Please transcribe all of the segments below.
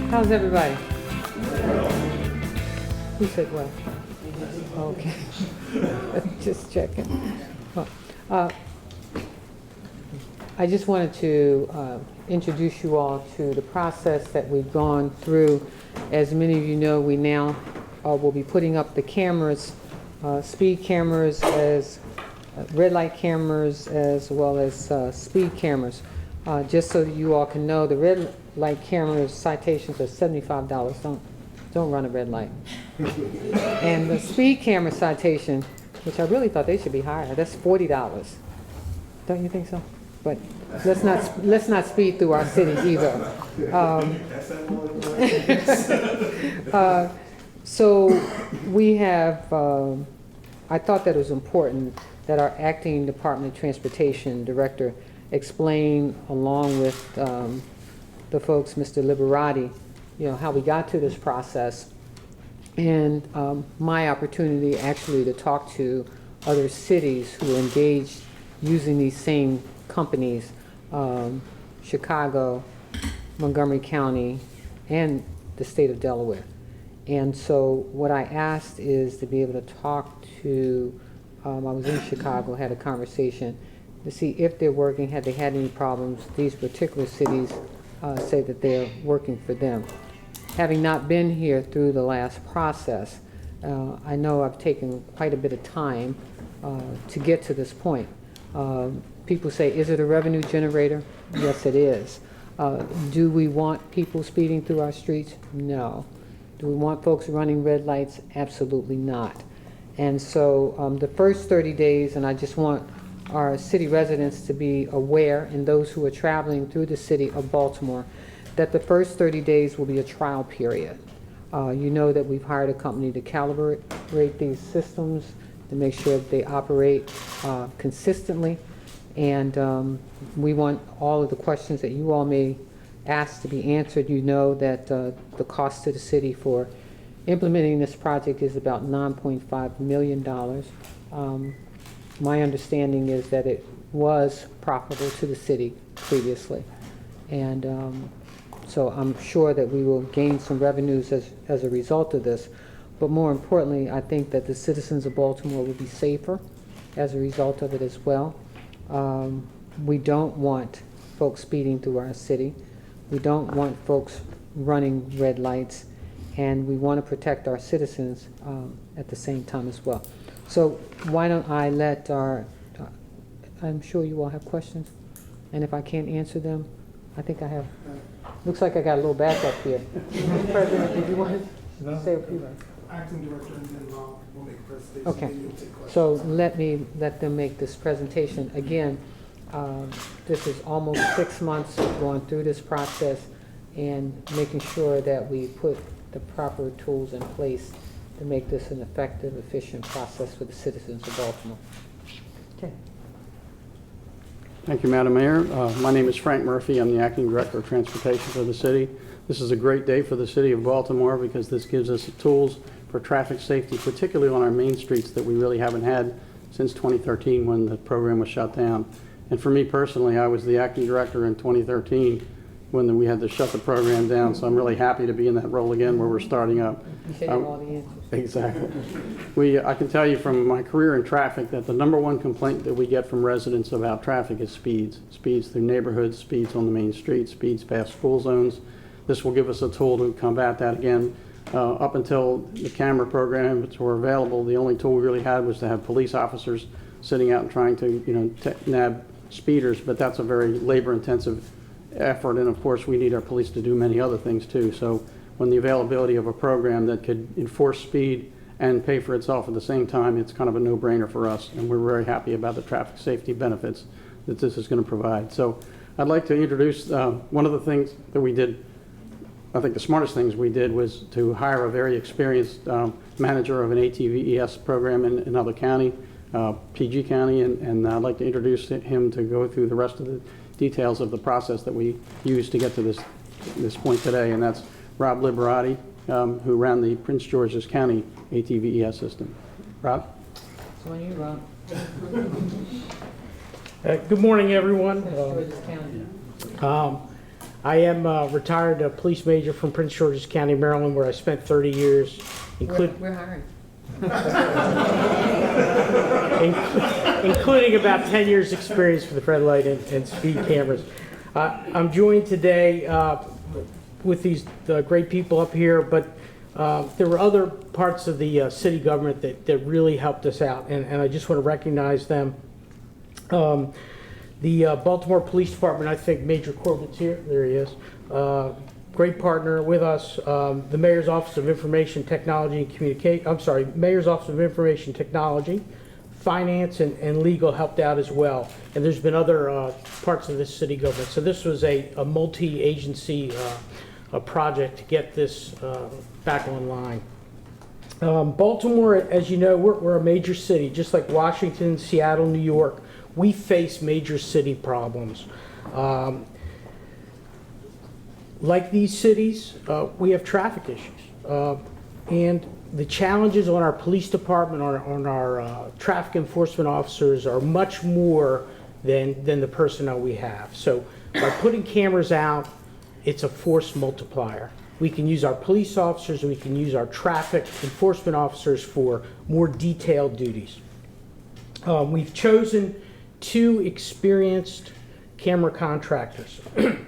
How's everybody? Who said well? Okay. Just checking. Well, I just wanted to introduce you all to the process that we've gone through. As many of you know, we now will be putting up the cameras, speed cameras, as red light cameras, as well as speed cameras. Just so you all can know, the red light cameras citations are $75. Don't run a red light. And the speed camera citation, which I really thought they should be higher, that's $40. Don't you think so? But let's not speed through our city either. So we have. I thought that it was important that our acting Department of Transportation Director explain, along with the folks, Mr. Liberati, how we got to this process, and my opportunity actually to talk to other cities who are engaged using these same companies, Chicago, Montgomery County, and the state of Delaware. And so what I asked is to be able to talk to, I was in Chicago, had a conversation to see if they're working, had they had any problems. These particular cities say that they're working for them. Having not been here through the last process, I know I've taken quite a bit of time to get to this point. People say, is it a revenue generator? Yes, it is. Do we want people speeding through our streets? No. Do we want folks running red lights? Absolutely not. And so the first 30 days, and I just want our city residents to be aware, and those who are traveling through the city of Baltimore, that the first 30 days will be a trial period. You know that we've hired a company to calibrate these systems to make sure that they operate consistently. And we want all of the questions that you all may ask to be answered. You know that the cost to the city for implementing this project is about $9.5 million. My understanding is that it was profitable to the city previously. And so I'm sure that we will gain some revenues as a result of this. But more importantly, I think that the citizens of Baltimore will be safer as a result of it as well. We don't want folks speeding through our city. We don't want folks running red lights. And we want to protect our citizens at the same time as well. So why don't I let I'm sure you all have questions. And if I can't answer them, I think I have. Looks like I got a little backup here. Mr. President, did you want to say a few words? Acting director, and then we'll make a presentation. Okay. And you'll take questions. So let them make this presentation. Again, this is almost 6 months of going through this process and making sure that we put the proper tools in place to make this an effective, efficient process for the citizens of Baltimore. Okay. Thank you, Madam Mayor. My name is Frank Murphy. I'm the Acting Director of Transportation for the city. This is a great day for the city of Baltimore because this gives us tools for traffic safety, particularly on our main streets that we really haven't had since 2013 when the program was shut down. And for me personally, I was the Acting Director in 2013 when we had to shut the program down, so I'm really happy to be in that role again where we're starting up. You said you have all the answers. Exactly. I can tell you from my career in traffic that the #1 complaint that we get from residents about traffic is speeds. Speeds through neighborhoods, speeds on the main street, speeds past school zones. This will give us a tool to combat that again. Up until the camera programs were available, the only tool we really had was to have police officers sitting out and trying to nab speeders, but that's a very labor-intensive effort, and of course we need our police to do many other things too. So when the availability of a program that could enforce speed and pay for itself at the same time, it's kind of a no-brainer for us, and we're very happy about the traffic safety benefits that this is going to provide. So I'd like to introduce one of the things that we did. I think the smartest things we did was to hire a very experienced manager of an ATVES program in another county, PG County, and I'd like to introduce him to go through the rest of the details of the process that we used to get to this point today, and that's Rob Liberati, who ran the Prince George's County ATVES system. Rob? So when you run, Good morning, everyone. Prince George's County. I am a retired police major from Prince George's County, Maryland, where I spent 30 years, We're hiring. including about 10 years experience with red light and speed cameras. I'm joined today with these great people up here, but there were other parts of the city government that really helped us out, and I just want to recognize them. The Baltimore Police Department, I think Major Corbett's here. There he is. Great partner with us. The Mayor's Office of Information Technology and Communication, I'm sorry, Mayor's Office of Information Technology, Finance and Legal helped out as well. And there's been other parts of this city government. So this was a multi-agency project to get this back online. Baltimore, as you know, we're a major city, just like Washington, Seattle, New York. We face major city problems. Like these cities, we have traffic issues. And the challenges on our police department, on our traffic enforcement officers are much more than the personnel we have. So by putting cameras out, it's a force multiplier. We can use our police officers and we can use our traffic enforcement officers for more detailed duties. We've chosen 2 experienced camera contractors.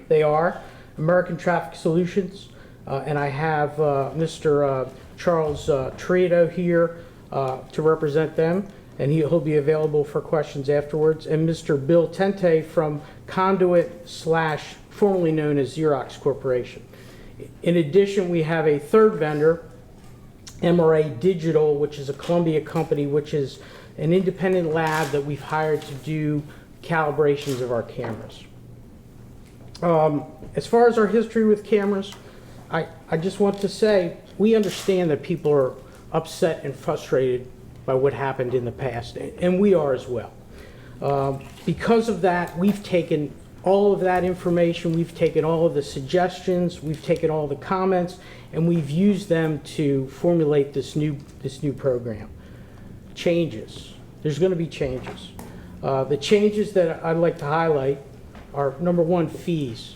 They are American Traffic Solutions, and I have Mr. Charles Triedo here to represent them, and he'll be available for questions afterwards, and Mr. Bill Tente from Conduit / formerly known as Xerox Corporation. In addition, we have a third vendor, MRA Digital, which is a Columbia company, which is an independent lab that we've hired to do calibrations of our cameras. As far as our history with cameras, I just want to say we understand that people are upset and frustrated by what happened in the past, and we are as well. Because of that, we've taken all of that information, we've taken all of the suggestions, we've taken all the comments, and we've used them to formulate this new program. Changes. There's going to be changes. The changes that I'd like to highlight are, number one, fees.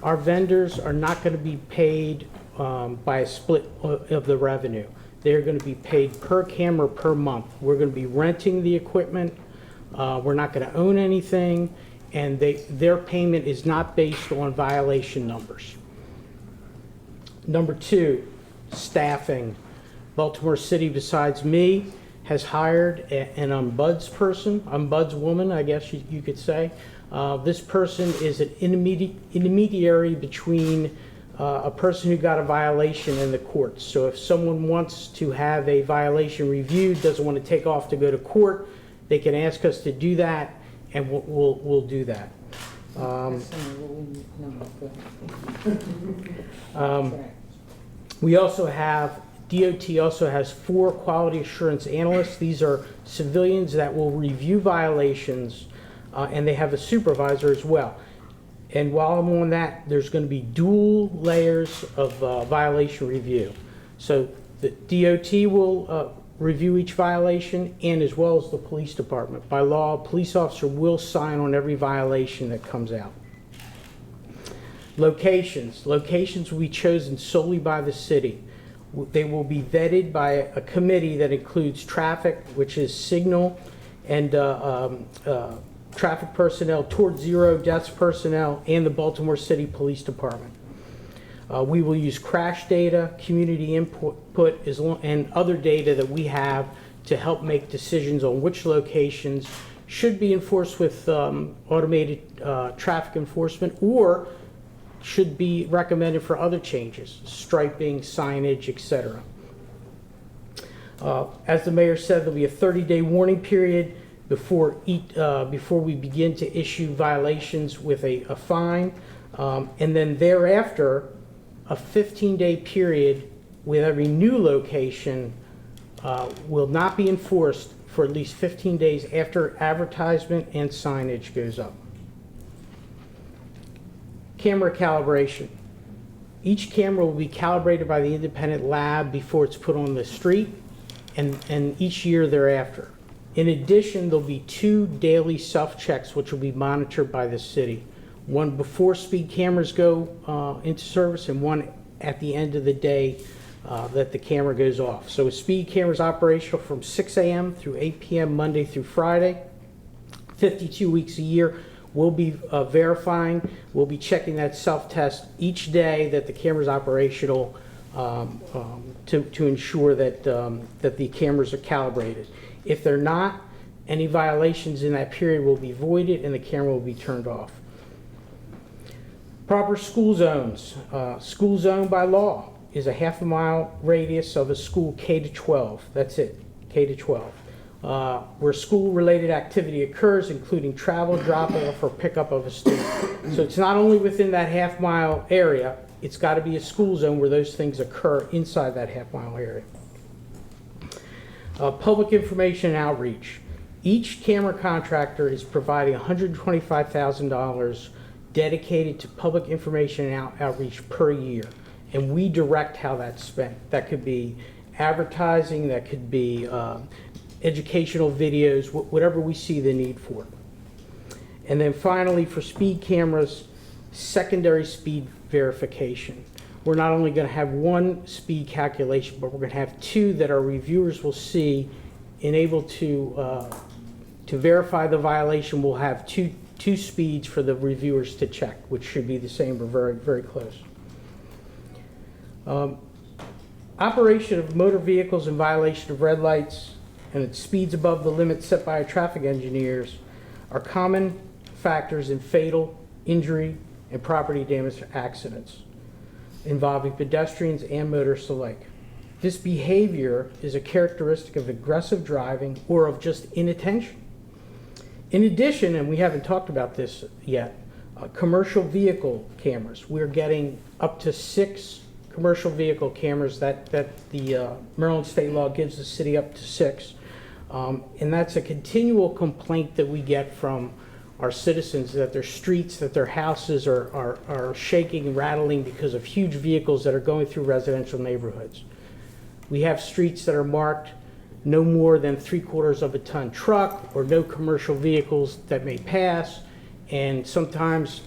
Our vendors are not going to be paid by a split of the revenue. They're going to be paid per camera per month. We're going to be renting the equipment. We're not going to own anything, and their payment is not based on violation numbers. Number 2, staffing. Baltimore City, besides me, has hired an ombudswoman, I guess you could say. This person is an intermediary between a person who got a violation in the courts. So if someone wants to have a violation reviewed, doesn't want to take off to go to court, they can ask us to do that, and we'll do that. We also have, DOT also has 4 quality assurance analysts. These are civilians that will review violations, and they have a supervisor as well. And while I'm on that, there's going to be dual layers of violation review. So the DOT will review each violation, and as well as the police department. By law, a police officer will sign on every violation that comes out. Locations. Locations will be chosen solely by the city. They will be vetted by a committee that includes traffic, which is signal, and traffic personnel, Toward Zero deaths personnel, and the Baltimore City Police Department. We will use crash data, community input, and other data that we have to help make decisions on which locations should be enforced with automated traffic enforcement, or should be recommended for other changes, striping, signage, etc. As the mayor said, there'll be a 30-day warning period before we begin to issue violations with a fine, and then thereafter, a 15-day period with every new location will not be enforced for at least 15 days after advertisement and signage goes up. Camera calibration. Each camera will be calibrated by the independent lab before it's put on the street, and each year thereafter. In addition, there'll be 2 daily self-checks which will be monitored by the city. one before speed cameras go into service and one at the end of the day that the camera goes off. So a speed camera is operational from 6 a.m. through 8 p.m. Monday through Friday, 52 weeks a year. We'll be verifying, we'll be checking that self-test each day that the camera is operational to ensure that, that the cameras are calibrated. If they're not, any violations in that period will be voided and the camera will be turned off. Proper school zones. School zone by law is a half-a-mile radius of a school K to 12. That's it, K to 12. Where school-related activity occurs, including travel, drop-off, or pickup of a student. So it's not only within that half-mile area, it's got to be a school zone where those things occur inside that half-mile area. Public information and outreach. Each camera contractor is providing $125,000 dedicated to public information and outreach per year, and we direct how that's spent. That could be advertising, that could be educational videos, whatever we see the need for. And then finally, for speed cameras, secondary speed verification. We're not only going to have one speed calculation, but we're going to have two that our reviewers will see and able to verify the violation. We'll have two speeds for the reviewers to check, which should be the same or very, very close. Operation of motor vehicles in violation of red lights and its speeds above the limit set by our traffic engineers are common factors in fatal injury and property damage accidents involving pedestrians and motorists alike. This behavior is a characteristic of aggressive driving or of just inattention. In addition, and we haven't talked about this yet, commercial vehicle cameras. We're getting up to 6 commercial vehicle cameras that the Maryland state law gives the city up to 6. And that's a continual complaint that we get from our citizens, that their streets, that their houses are shaking and rattling because of huge vehicles that are going through residential neighborhoods. We have streets that are marked no more than 3/4 of a ton truck or no commercial vehicles that may pass, and sometimes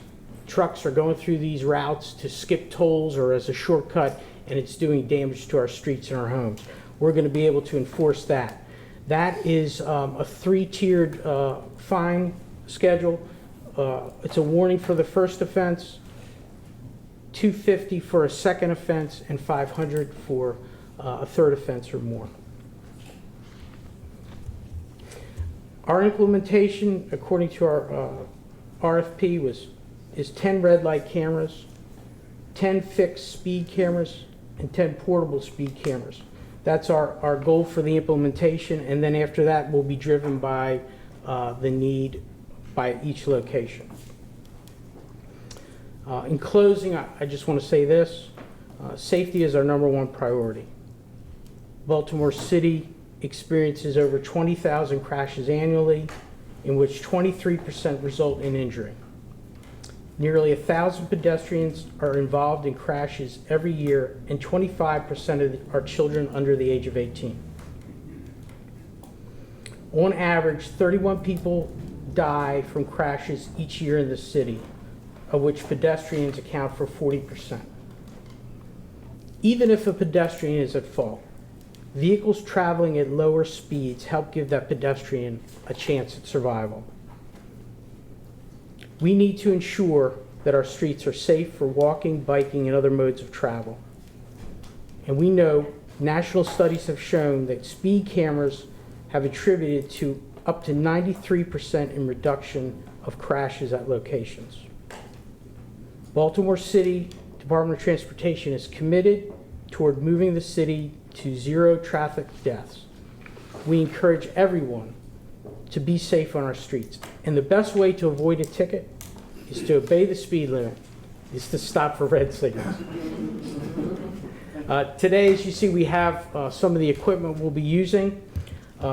trucks are going through these routes to skip tolls or as a shortcut, and it's doing damage to our streets and our homes. We're going to be able to enforce that. That is a 3-tiered fine schedule. It's a warning for the first offense, $250 for a second offense, and $500 for a third offense or more. Our implementation, according to our RFP, is 10 red light cameras, 10 fixed speed cameras, and 10 portable speed cameras. That's our goal for the implementation, and then after that will be driven by the need by each location. In closing, I just want to say this. Safety is our #1 priority. Baltimore City experiences over 20,000 crashes annually, in which 23% result in injury. Nearly 1,000 pedestrians are involved in crashes every year, and 25% are children under the age of 18. On average, 31 people die from crashes each year in the city, of which pedestrians account for 40%. Even if a pedestrian is at fault, vehicles traveling at lower speeds help give that pedestrian a chance at survival. We need to ensure that our streets are safe for walking, biking, and other modes of travel. And we know national studies have shown that speed cameras have attributed to up to 93% in reduction of crashes at locations. Baltimore City Department of Transportation is committed toward moving the city to 0 traffic deaths. We encourage everyone to be safe on our streets. And the best way to avoid a ticket is to obey the speed limit, is to stop for red signals. Today, as you see, we have some of the equipment we'll be using.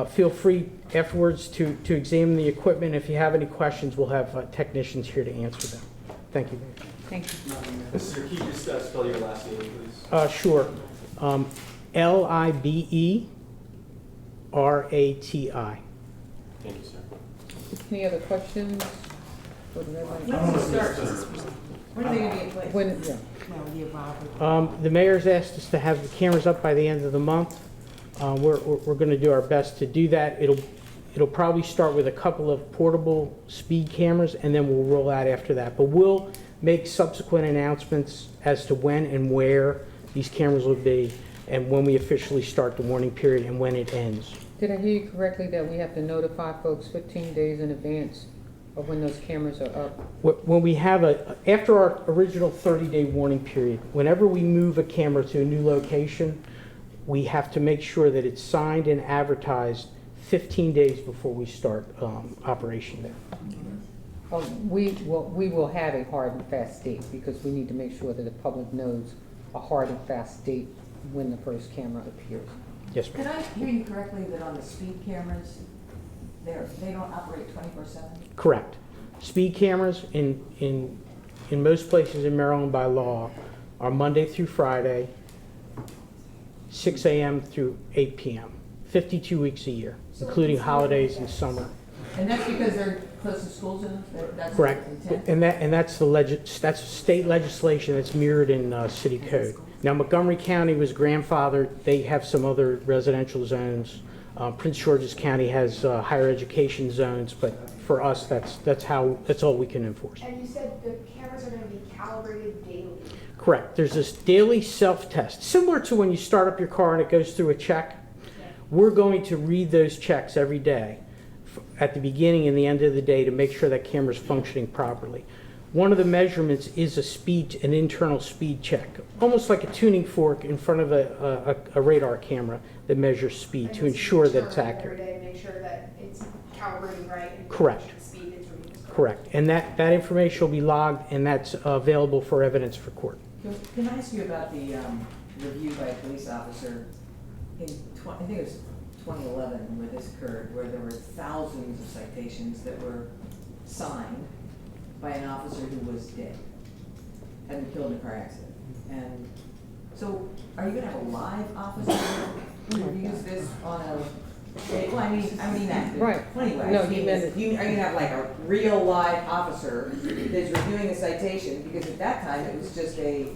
Feel free afterwards to examine the equipment. If you have any questions, we'll have technicians here to answer them. Thank you. Thank you. Mr. Key, just spell your last name, please. Sure. Liberati. Thank you, sir. Any other questions? So does everybody- When does it start? When are they gonna be in place? When, yeah. The mayor's asked us to have the cameras up by the end of the month. We're going to do our best to do that. It'll probably start with a couple of portable speed cameras, and then we'll roll out after that. But we'll make subsequent announcements as to when and where these cameras will be, and when we officially start the warning period and when it ends. Did I hear you correctly that we have to notify folks 15 days in advance of when those cameras are up? When we have after our original 30-day warning period, whenever we move a camera to a new location, we have to make sure that it's signed and advertised 15 days before we start operation there. Oh, we will have a hard and fast date because we need to make sure that the public knows a hard and fast date when the first camera appears. Yes, Did ma'am. I hear you correctly that on the speed cameras, they don't operate 24/7? Correct. Speed cameras in most places in Maryland by law are Monday through Friday, 6 a.m. through 8 p.m., 52 weeks a year, including holidays and summer. And that's because they're close to school zones? That's the Correct. intent? And that's that's state legislation that's mirrored in city code. Now, Montgomery County was grandfathered. They have some other residential zones. Prince George's County has higher education zones, but for us, that's all we can enforce. And you said the cameras are going to be calibrated daily. Correct. There's this daily self-test, similar to when you start up your car and it goes through a check. We're going to read those checks every day at the beginning and the end of the day to make sure that camera's functioning properly. One of the measurements is an internal speed check, almost like a tuning fork in front of a radar camera that measures speed to ensure that it's accurate. Every day, make sure that it's calibrating right. And Correct. the speed it's reading is Correct. And that information will be logged, and that's available for evidence for court. Can I ask you about the review by a police officer in, I think it was 2011 where this occurred, where there were thousands of citations that were signed by an officer who was dead, had been killed in a car accident. And so are you gonna have a live officer who reviews this on a, well, I mean that. Right. Anyway. No, he meant it. Are you gonna have like a real live officer that's reviewing a citation? Because at that time, it was just a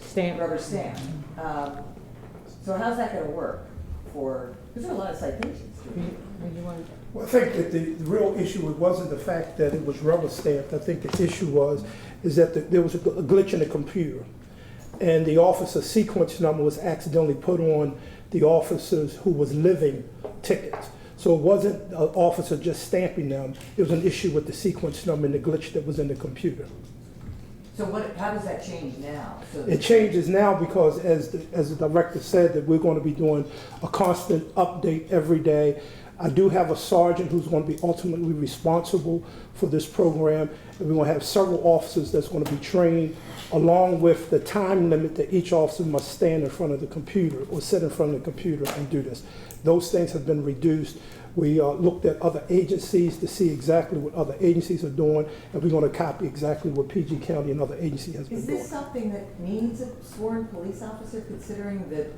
Stamp. rubber stamp. So how's that gonna work for, because there are a lot of citations. Well, I think that the real issue wasn't the fact that it was rubber stamped. I think the issue is that there was a glitch in the computer. And the officer sequence number was accidentally put on the officers who was living tickets. So it wasn't an officer just stamping them. It was an issue with the sequence number and the glitch that was in the computer. So how does that change now? So It changes now because, as the director said, that we're going to be doing a constant update every day. I do have a sergeant who's going to be ultimately responsible for this program, and we're going to have several officers that's going to be trained, along with the time limit that each officer must stand in front of the computer or sit in front of the computer and do this. Those things have been reduced. We looked at other agencies to see exactly what other agencies are doing, and we're going to copy exactly what PG County and other agencies has been is doing. this something that needs a sworn police officer, considering the,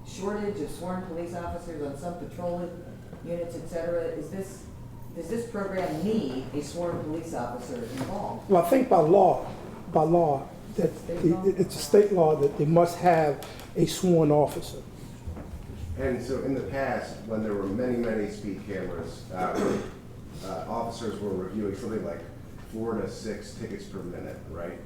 shortage of sworn police officers on some patrol units, et cetera? Does this program need a sworn police officer involved? Well, I think by law, that it's a state law that they must have a sworn officer. And so in the past, when there were many, many speed cameras, officers were reviewing something like 4 to 6 tickets per minute, right?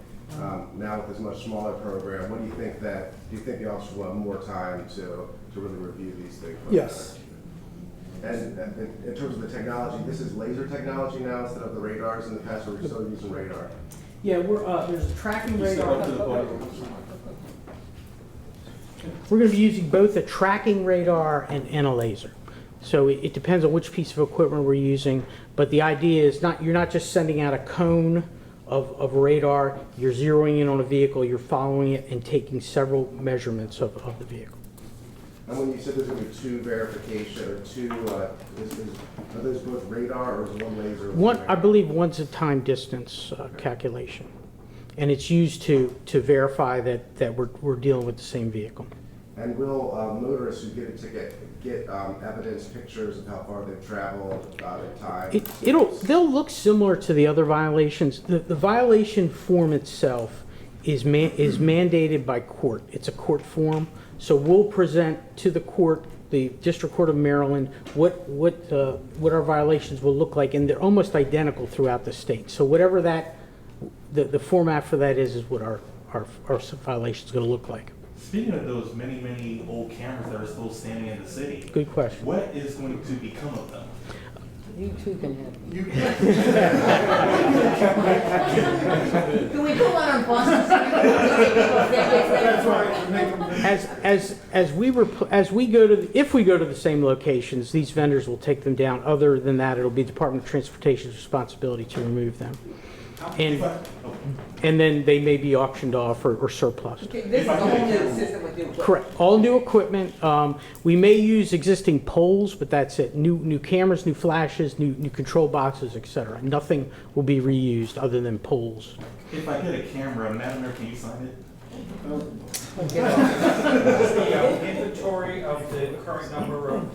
Now with this much smaller program, what do you think do you think the officers will have more time to really review these things? Yes. And in terms of the technology, this is laser technology now instead of the radars. In the past, we were still using radar. Yeah, there's a tracking Step radar. up to the podium. We're going to be using both a tracking radar and a laser. So it depends on which piece of equipment we're using, but the idea is you're not just sending out a cone of radar, you're zeroing in on a vehicle, you're following it and taking several measurements of the vehicle. And when you said there's going to be 2 verification or 2, are those both radar or is one laser? I believe one's a time distance calculation, and it's used to verify that we're dealing with the same vehicle. And will motorists who get a ticket get evidence, pictures of how far they've traveled, their time? They'll look similar to the other violations. The violation form itself is mandated by court. It's a court form. So we'll present to the court, the District Court of Maryland, what our violations will look like, and they're almost identical throughout the state. So whatever the format for that is what our violation is going to look like. Speaking of those many old cameras that are still standing in the city, Good question. what is going to become of them? You too can have. Can we put one on Boston Street? If we go to the same locations, these vendors will take them down. Other than that, it'll be Department of Transportation's responsibility to remove them. And then they may be auctioned off or surplus. Okay, this is a whole new system with new equipment. Correct. All new equipment. We may use existing poles, but that's it. New cameras, new flashes, new control boxes, etc. Nothing will be reused other than poles. If I get a camera, Madam Mayor, can you sign it? The inventory of the current number of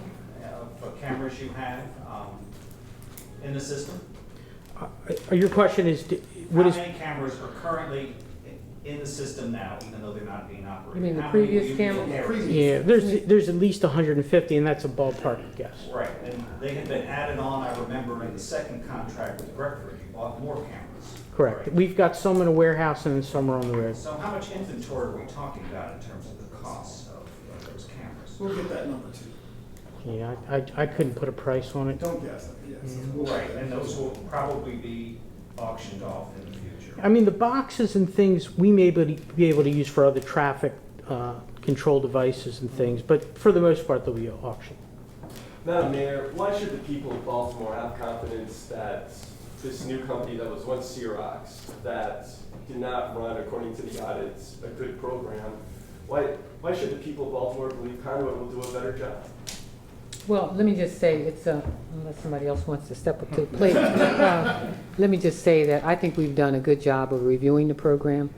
cameras you have in the system? Your question is, How many cameras are currently in the system now, even though they're not being operated? You mean the How many previous will you cameras? be Yeah, there's at least 150, and that's a ballpark guess. Right, and they have been added on, I remember, in the second contract with Breckford, you bought more cameras. Correct. Right. We've got some in a warehouse and then some are on the road. So how much inventory are we talking about in terms of the costs of those cameras? We'll get that number too. Yeah, I couldn't put a price on it. Don't guess it, yes. Right, and those will probably be auctioned off in the future. I mean, the boxes and things we may be able to use for other traffic control devices and things, but for the most part, they'll be auctioned. Madam Mayor, why should the people of Baltimore have confidence that this new company that was once Xerox, that did not run, according to the audits, a good program, why should the people of Baltimore believe Conduit will do a better job? Well, let me just say, unless somebody else wants to step up to the plate, let me just say that I think we've done a good job of reviewing the program.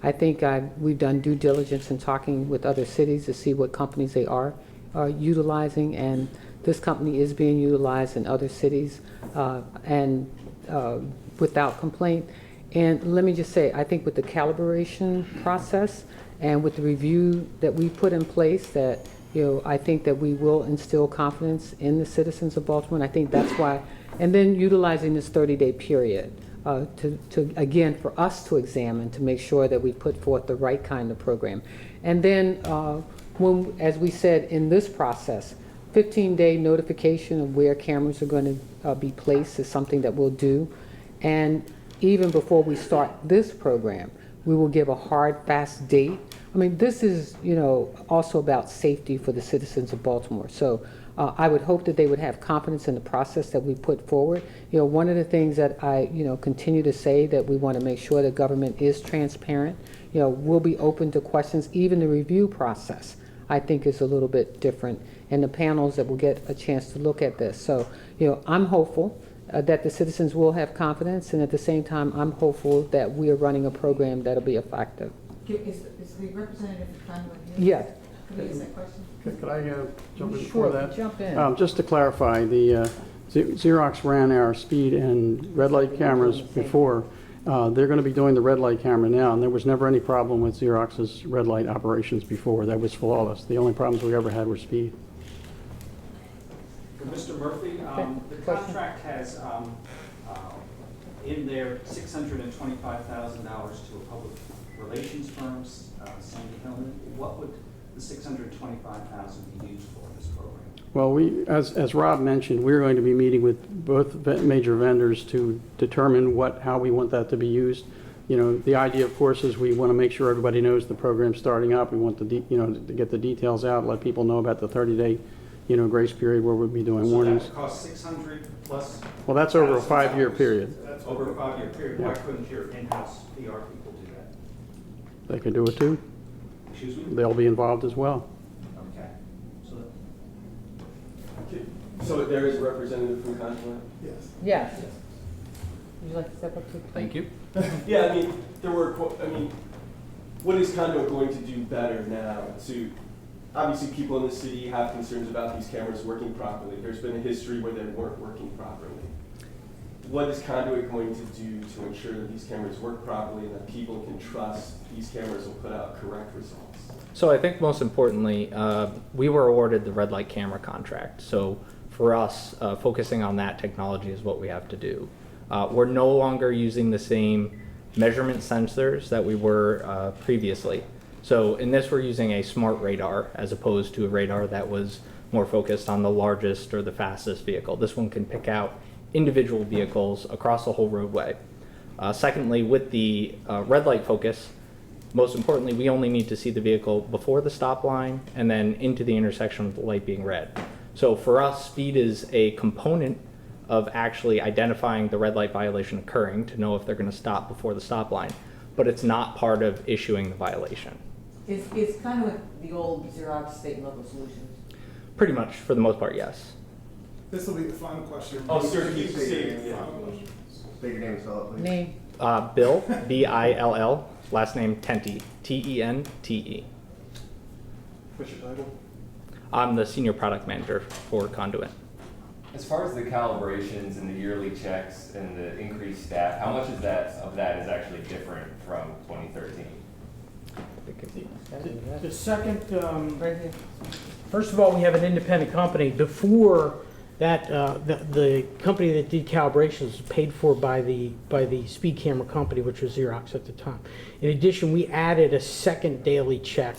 I think we've done due diligence in talking with other cities to see what companies they are utilizing, and this company is being utilized in other cities and without complaint. And let me just say, I think with the calibration process and with the review that we put in place, that I think that we will instill confidence in the citizens of Baltimore, and I think that's why. And then utilizing this 30-day period to again, for us to examine, to make sure that we put forth the right kind of program. And then, as we said in this process, 15-day notification of where cameras are going to be placed is something that we'll do. And even before we start this program, we will give a hard, fast date. I mean, this is, also about safety for the citizens of Baltimore. So I would hope that they would have confidence in the process that we put forward. One of the things that I, continue to say, that we want to make sure that government is transparent. We'll be open to questions. Even the review process, I think, is a little bit different, and the panels that will get a chance to look at this. So, I'm hopeful that the citizens will have confidence, and at the same time, I'm hopeful that we are running a program that'll be effective. Is the representative of Conduit here? Yes. Can we ask that question? Could I jump in Sure, before that? jump in. Just to clarify, the Xerox ran our speed and red light cameras before. They're going to be doing the red light camera now, and there was never any problem with Xerox's red light operations before. That was flawless. The only problems we ever had were speed. For Mr. Murphy, the Question? contract has in there $625,000 to a public relations firm, Sandy Hillman. What would the $625,000 be used for in this program? Well, as Rob mentioned, we're going to be meeting with both major vendors to determine how we want that to be used. The idea, of course, is we want to make sure everybody knows the program's starting up. We want to get the details out, let people know about the 30-day, grace period where we'll be doing warnings. So that would cost $600 plus? Well, that's over a 5-year period. That's over a 5-year period. Yeah. Why couldn't your in-house PR people do that? They could do it too. Excuse me? They'll be involved as well. Okay. So there is a representative from Conduit? Yes. Yes. Would you like to step up to the plate? Thank you. Yeah, what is Conduit going to do better now to obviously people in the city have concerns about these cameras working properly. There's been a history where they weren't working properly. What is Conduit going to do to ensure that these cameras work properly and that people can trust these cameras will put out correct results? So I think most importantly, we were awarded the red light camera contract. So for us, focusing on that technology is what we have to do. We're no longer using the same measurement sensors that we were previously. So in this, we're using a smart radar as opposed to a radar that was more focused on the largest or the fastest vehicle. This one can pick out individual vehicles across the whole roadway. Secondly, with the red light focus, most importantly, we only need to see the vehicle before the stop line and then into the intersection with the light being red. So for us, speed is a component of actually identifying the red light violation occurring to know if they're going to stop before the stop line, but it's not part of issuing the violation. It's kind of like the old Xerox state and local solutions. Pretty much, for the most part, yes. This will be the final question. Oh, sir, keep saying, yeah. State your name and spell it, please. Name? Bill, B-I-L-L, last name Tente, T-E-N-T-E. What's your title? I'm the senior product manager for Conduit. As far as the calibrations and the yearly checks and the increased staff, how much of that is actually different from 2013? The second, first of all, we have an independent company. Before that, the company that did calibrations was paid for by the speed camera company, which was Xerox at the time. In addition, we added a second daily check.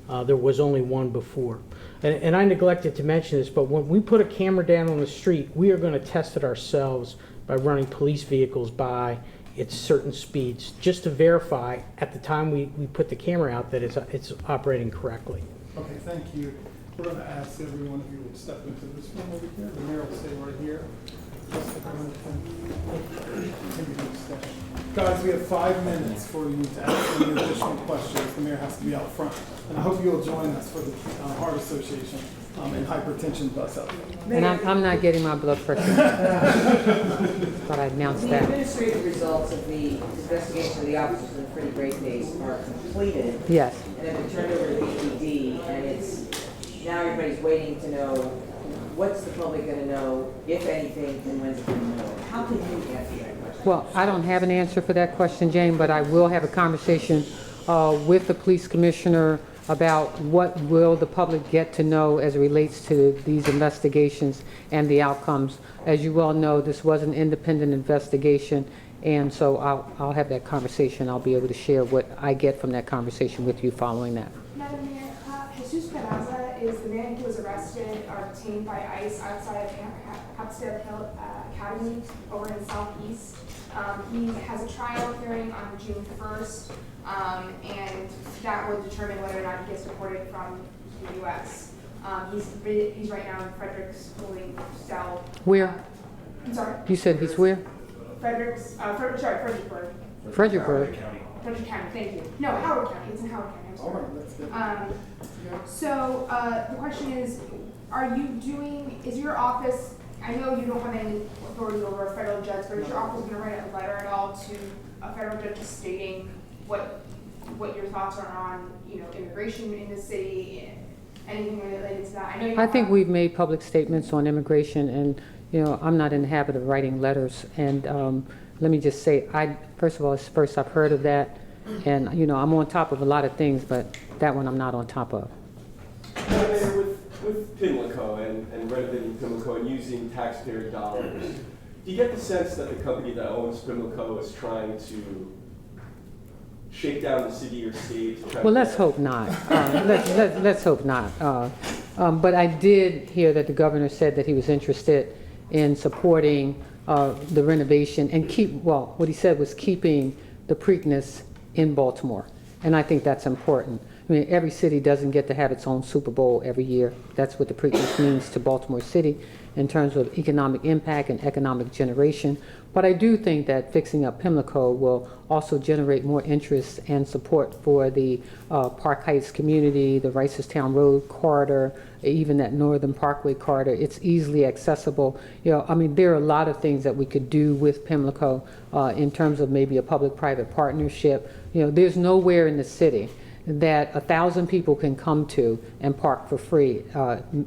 There was only one before. And I neglected to mention this, but when we put a camera down on the street, we are going to test it ourselves by running police vehicles by its certain speeds, just to verify at the time we put the camera out that it's operating correctly. Okay, thank you. We're going to ask everyone if you would step into this room over here. The mayor will stay right here. Guys, we have 5 minutes for you to ask any additional questions. The mayor has to be out front. And I hope you'll join us for the Heart Association and hypertension bus out there. And I'm not getting my blood pressure. Thought I'd announce The that. administrative results of the investigation of the officers in Pretty Great Days are completed Yes. and have been turned over to BPD, and it's, now everybody's waiting to know what's the public going to know, if anything, and when's it going to know. How can you answer that question? Well, I don't have an answer for that question, Jane, but I will have a conversation with the police commissioner about what will the public get to know as it relates to these investigations and the outcomes. As you well know, this was an independent investigation, and so I'll have that conversation. I'll be able to share what I get from that conversation with you following that. Madam Mayor, Jesus Peraza is the man who was arrested or detained by ICE outside of Hempstead Hill Academy over in Southeast. He has a trial hearing on June 1st, and that will determine whether or not he gets deported from the U.S. He's right now in Frederick's holding cell. Where? I'm sorry? You said he's where? Fredericksburg. Fredericksburg. Frederick County, thank you. No, Howard County, it's in Howard County, I'm sorry. That's good. So, the question is your office, I know you don't have any authority over a federal judge, but is your office gonna write a letter at all to a federal judge just stating what your thoughts are on, immigration in the city, anything related to that? I know you I think we've made public statements on immigration, and I'm not in the habit of writing letters. And let me just say, first of all, it's the first I've heard of that, and I'm on top of a lot of things, but that one I'm not on top of. Mayor, with Pimlico and renovating Pimlico and using taxpayer dollars, do you get the sense that the company that owns Pimlico is trying to shake down the city or state? Well, let's hope not. Let's hope not. But I did hear that the governor said that he was interested in supporting the renovation and what he said was keeping the Preakness in Baltimore. And I think that's important. I mean, every city doesn't get to have its own Super Bowl every year. That's what the Preakness means to Baltimore City in terms of economic impact and economic generation. But I do think that fixing up Pimlico will also generate more interest and support for the Park Heights community, the Ricestown Road corridor, even that Northern Parkway corridor. It's easily accessible. There are a lot of things that we could do with Pimlico in terms of maybe a public-private partnership. There's nowhere in the city that 1,000 people can come to and park for free,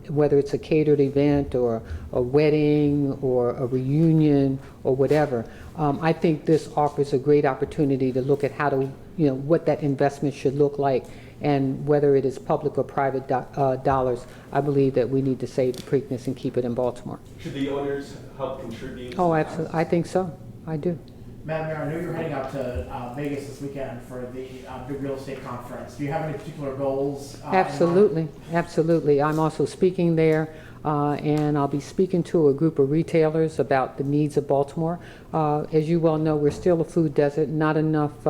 whether it's a catered event or a wedding or a reunion or whatever. I think this offers a great opportunity to look at how to, what that investment should look like, and whether it is public or private dollars. I believe that we need to save the Preakness and keep it in Baltimore. Should the owners help contribute? Oh, absolutely. I think so. I do. Madam Mayor, I know you're heading out to Vegas this weekend for the big real estate conference. Do you have any particular goals? Absolutely, absolutely. I'm also speaking there, and I'll be speaking to a group of retailers about the needs of Baltimore. As you well know, we're still a food desert. Not enough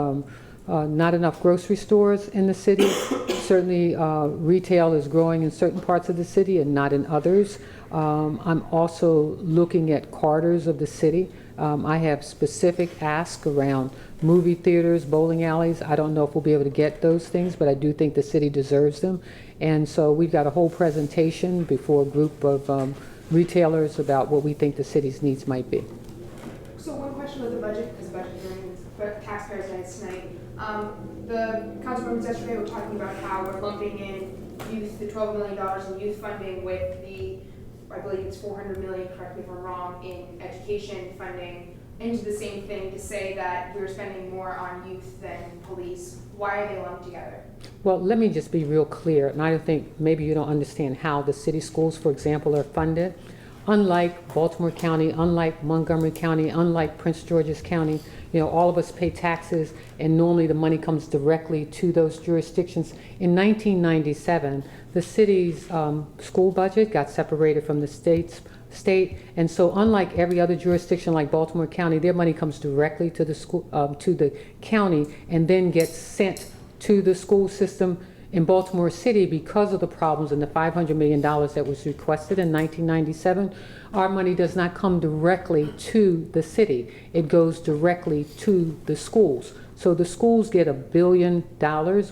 grocery stores in the city. Certainly, retail is growing in certain parts of the city and not in others. I'm also looking at corridors of the city. I have specific asks around movie theaters, bowling alleys. I don't know if we'll be able to get those things, but I do think the city deserves them. And so we've got a whole presentation before a group of retailers about what we think the city's needs might be. So one question about the budget, because budget hearing is taxpayers' rights tonight. The council members yesterday were talking about how we're lumping in youth, the $12 million in youth funding with the, I believe it's $400 million, correct me if I'm wrong, in education funding into the same thing to say that we're spending more on youth than police. Why are they lumped together? Well, let me just be real clear, and I think maybe you don't understand how the city schools, for example, are funded. Unlike Baltimore County, unlike Montgomery County, unlike Prince George's County, all of us pay taxes, and normally the money comes directly to those jurisdictions. In 1997, the city's school budget got separated from the state, and so unlike every other jurisdiction like Baltimore County, their money comes directly to the school, to the county, and then gets sent to the school system. In Baltimore City, because of the problems and the $500 million that was requested in 1997, our money does not come directly to the city. It goes directly to the schools. So the schools get $1 billion.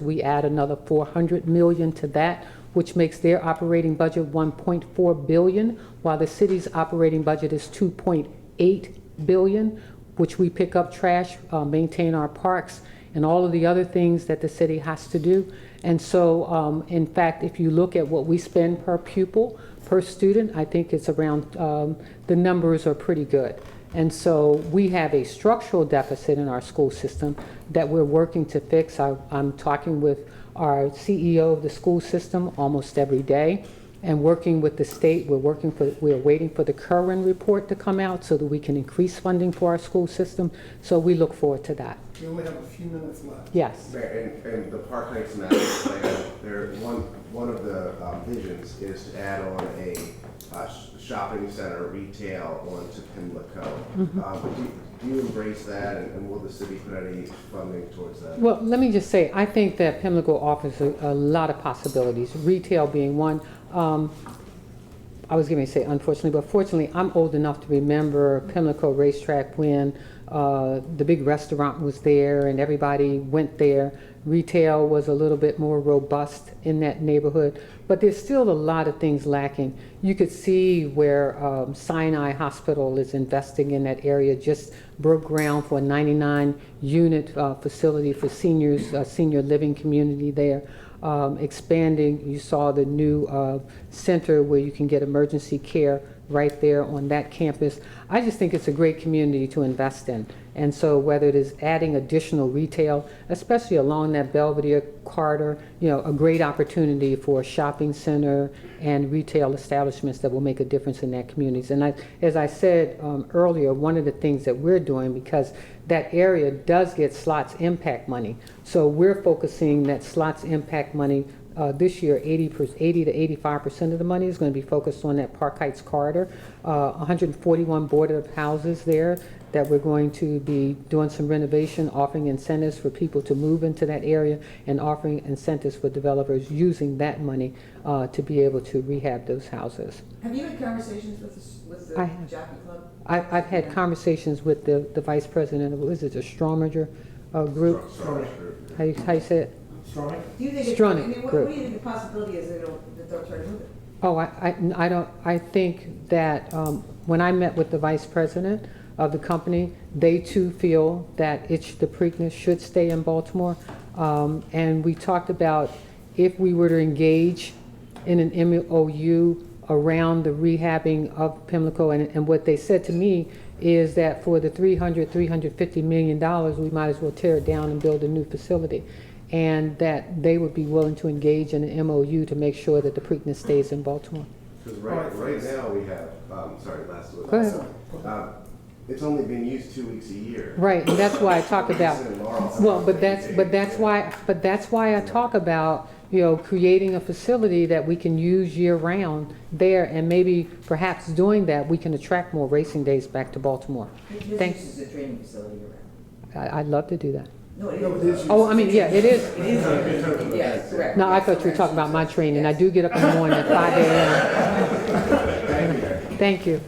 We add another $400 million to that, which makes their operating budget $1.4 billion, while the city's operating budget is $2.8 billion, which we pick up trash, maintain our parks, and all of the other things that the city has to do. And so, in fact, if you look at what we spend per pupil, per student, I think it's around, the numbers are pretty good. And so we have a structural deficit in our school system that we're working to fix. I'm talking with our CEO of the school system almost every day, and working with the state. We're waiting for the Curran report to come out so that we can increase funding for our school system. So we look forward to that. We only have a few minutes left. Yes. And the Park Heights Master Plan, one of the visions is to add on a shopping center retail onto Pimlico. Do you embrace that, and will the city put any funding towards that? Well, let me just say, I think that Pimlico offers a lot of possibilities, retail being one. I was going to say unfortunately, but fortunately, I'm old enough to remember Pimlico Racetrack when the big restaurant was there and everybody went there. Retail was a little bit more robust in that neighborhood, but there's still a lot of things lacking. You could see where Sinai Hospital is investing in that area, just broke ground for a 99-unit facility for seniors, senior living community there. Expanding, you saw the new center where you can get emergency care right there on that campus. I just think it's a great community to invest in. And so whether it is adding additional retail, especially along that Belvedere corridor, a great opportunity for a shopping center and retail establishments that will make a difference in that community. And as I said earlier, one of the things that we're doing, because that area does get slots impact money, so we're focusing that slots impact money this year, 80 to 85% of the money is going to be focused on that Park Heights corridor. 141 boarded houses there that we're going to be doing some renovation, offering incentives for people to move into that area, and offering incentives for developers using that money to be able to rehab those houses. Have you had conversations with the Jockey Club? I've had conversations with the vice president of, what is it, the Strominger group? How you say it? Do you think Stronach what do you think the possibility is that they'll try to move it? Oh, I think that when I met with the vice president of the company, they too feel that the Preakness should stay in Baltimore. And we talked about if we were to engage in an MOU around the rehabbing of Pimlico, and what they said to me is that for the $350 million, we might as well tear it down and build a new facility. And that they would be willing to engage in an MOU to make sure that the Preakness stays in Baltimore. Because right now we have, sorry, last one. Go ahead. It's only been used 2 weeks a year. Right, and that's why I talk about, well, but that's why I talk about, you know, creating a facility that we can use year round there, and maybe perhaps doing that, we can attract more racing days back to Baltimore. This is a training facility around. I'd love to do that. No, it is. Oh, I mean, yeah, it is. It is. Yes, correct. No, I Yes, thought you were correct. talking about my training. I do get up in the morning at 5 a.m. Thank you.